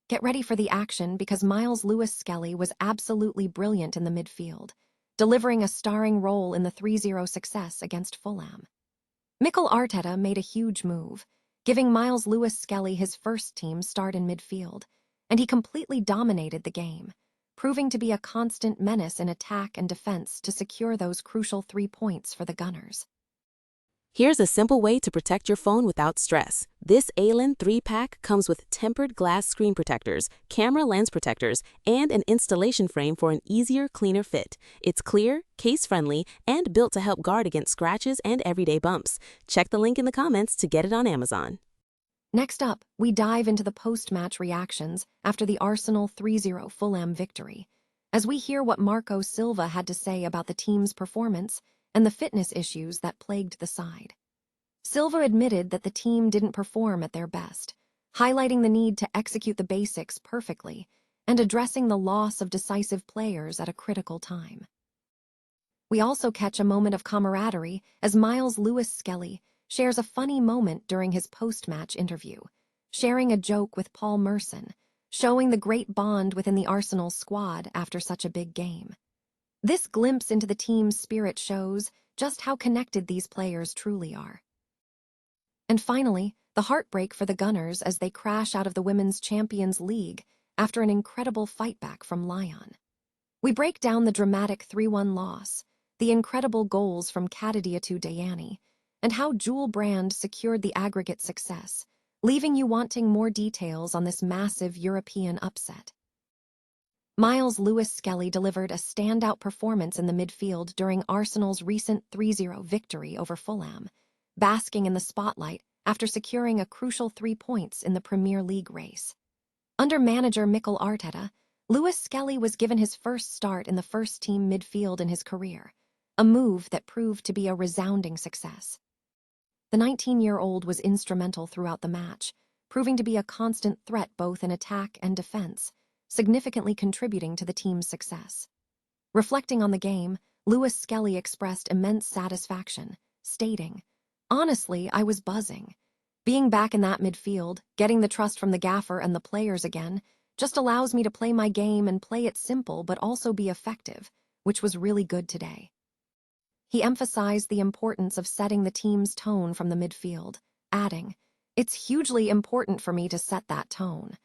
Get ready for the action because Lewis-Skelly was absolutely brilliant in the midfield, delivering a starring role in the 3-0 success against Fulham. Mikel Arteta made a huge move, giving Lewis-Skelly his first team start in midfield, and he completely dominated the game, proving to be a constant menace in attack and defense to secure those crucial 3 points for the Gunners. Here's a simple way to protect your phone without stress. This ALEN 3-pack comes with tempered glass screen protectors, camera lens protectors, and an installation frame for an easier, cleaner fit. It's clear, case-friendly, and built to help guard against scratches and everyday bumps. Check the link in the comments to get it on Amazon. Next up, we dive into the post-match reactions after the Arsenal 3-0 Fulham victory, as we hear what Marco Silva had to say about the team's performance and the fitness issues that plagued the side. Silva admitted that the team didn't perform at their best, highlighting the need to execute the basics perfectly and addressing the loss of decisive players at a critical time. We also catch a moment of camaraderie as Lewis-Skelly shares a funny moment during his post-match interview, sharing a joke with Paul Merson, showing the great bond within the Arsenal squad after such a big game. This glimpse into the team's spirit shows just how connected these players truly are. And finally, the heartbreak for the Gunners as they crash out of the Women's Champions League after an incredible fightback from Lyon. We break down the dramatic 3-1 loss, the incredible goals from Kadidiyatu Dayani, and how Jewel Brand secured the aggregate success, leaving you wanting more details on this massive European upset. Lewis-Skelly delivered a standout performance in the midfield during Arsenal's recent 3-0 victory over Fulham, basking in the spotlight after securing a crucial 3 points in the Premier League race. Under manager Mikel Arteta, Lewis-Skelly was given his first start in the first-team midfield in his career, a move that proved to be a resounding success. The 19-year-old was instrumental throughout the match, proving to be a constant threat both in attack and defense, significantly contributing to the team's success. Reflecting on the game, Lewis-Skelly expressed immense satisfaction, stating, "Honestly, I was buzzing. Being back in that midfield, getting the trust from the gaffer and the players again, just allows me to play my game and play it simple but also be effective, which was really good today." He emphasized the importance of setting the team's tone from the midfield, adding, "It's hugely important for me to set that tone.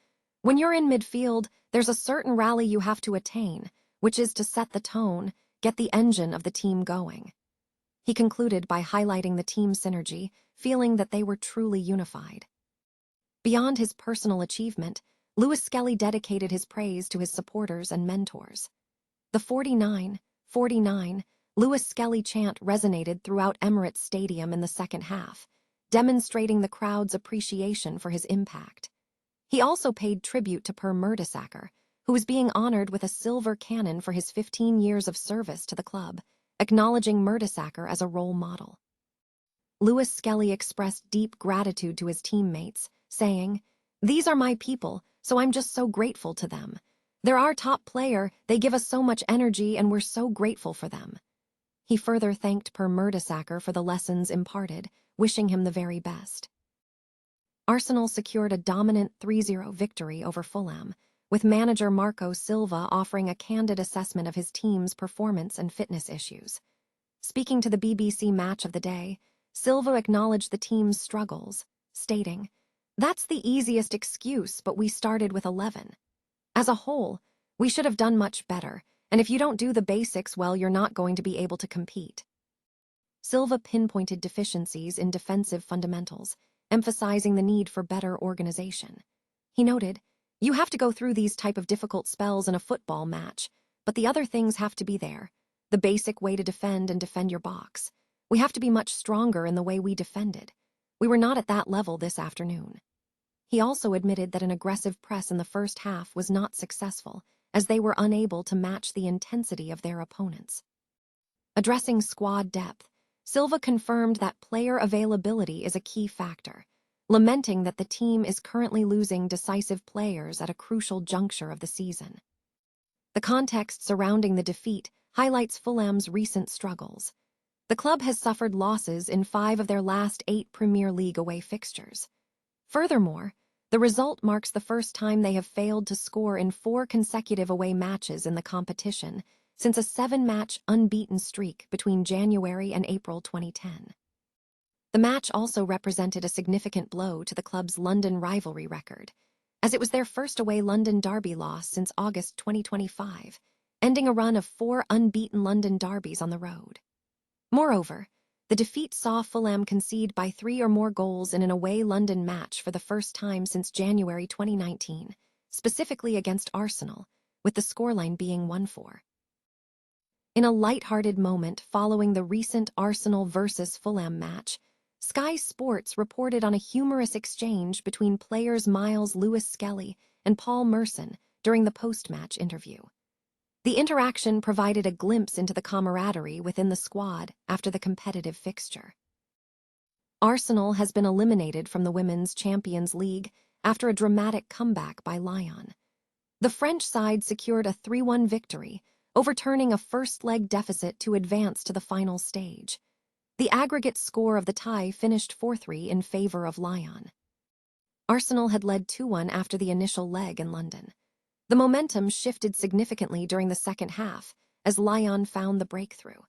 When you're in midfield, there's a certain rally you have to attain, which is to set the tone, get the engine of the team going." He concluded by highlighting the team synergy, feeling that they were truly unified. Beyond his personal achievement, Lewis-Skelly dedicated his praise to his supporters and mentors. The 49 Lewis-Skelly chant resonated throughout Emirates Stadium in the second half, demonstrating the crowd's appreciation for his impact. He also paid tribute to Per Mertesacker, who was being honored with a silver cannon for his 15 years of service to the club, acknowledging Mertesacker as a role model. Lewis-Skelly expressed deep gratitude to his teammates, saying, "These are my people, so I'm just so grateful to them. They're our top player, they give us so much energy and we're so grateful for them." He further thanked Per Mertesacker for the lessons imparted, wishing him the very best. Arsenal secured a dominant 3-0 victory over Fulham, with manager Marco Silva offering a candid assessment of his team's performance and fitness issues. Speaking to the BBC Match of the Day, Silva acknowledged the team's struggles, stating, "That's the easiest excuse, but we started with 11. As a whole, we should have done much better, and if you don't do the basics well, you're not going to be able to compete." Silva pinpointed deficiencies in defensive fundamentals, emphasizing the need for better organization. He noted, "You have to go through these type of difficult spells in a football match, but the other things have to be there. The basic way to defend and defend your box. We have to be much stronger in the way we defended. We were not at that level this afternoon." He also admitted that an aggressive press in the first half was not successful, as they were unable to match the intensity of their opponents. Addressing squad depth, Silva confirmed that player availability is a key factor, lamenting that the team is currently losing decisive players at a crucial juncture of the season. The context surrounding the defeat highlights Fulham's recent struggles. The club has suffered losses in 5 of their last 8 Premier League away fixtures. Furthermore, The result marks the first time they have failed to score in 4 consecutive away matches in the competition since a 7-match unbeaten streak between January and April 2010. The match also represented a significant blow to the club's London rivalry record, as it was their first away London derby loss since August 2025, ending a run of 4 unbeaten London derbies on the road. Moreover, the defeat saw Fulham concede by 3 or more goals in an away London match for the first time since January 2019, specifically against Arsenal, with the scoreline being 1-4. In a light-hearted moment following the recent Arsenal versus Fulham match, Sky Sports reported on a humorous exchange between players Lewis-Skelly and Paul Merson during the post-match interview. The interaction provided a glimpse into the camaraderie within the squad after the competitive fixture. Arsenal has been eliminated from the Women's Champions League after a dramatic comeback by Lyon. The French side secured a 3-1 victory, overturning a first-leg deficit to advance to the final stage. The aggregate score of the tie finished 4-3 in favor of Lyon. Arsenal had led 2-1 after the initial leg in London. The momentum shifted significantly during the second half as Lyon found the breakthrough.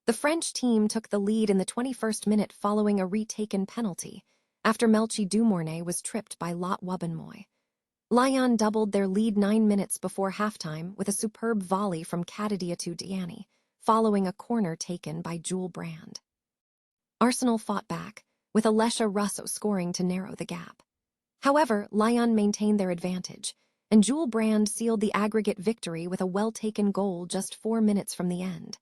The French team took the lead in the 21st minute following a retaken penalty after Melchi Dumornay was tripped by Lot Wubbenmoy. Lyon doubled their lead 9 minutes before halftime with a superb volley from Kadadiatu Diani, following a corner taken by Jules Brand. Arsenal fought back, with Alessia Russo scoring to narrow the gap. However, Lyon maintained their advantage, and Jules Brand sealed the aggregate victory with a well-taken goal just 4 minutes from the end.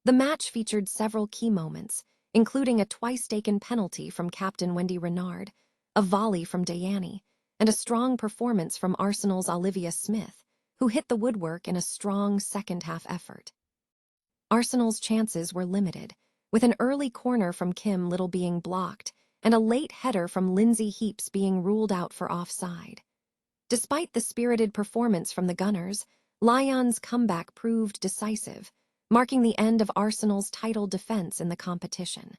The match featured several key moments, including a twice-taken penalty from captain Wendy Renard, a volley from Diani, and a strong performance from Arsenal's Olivia Smith, who hit the woodwork in a strong second-half effort. Arsenal's chances were limited, with an early corner from Kim Little being blocked and a late header from Lindsay Heaps being ruled out for offside. Despite the spirited performance from the Gunners, Lyon's comeback proved decisive, marking the end of Arsenal's title defense in the competition.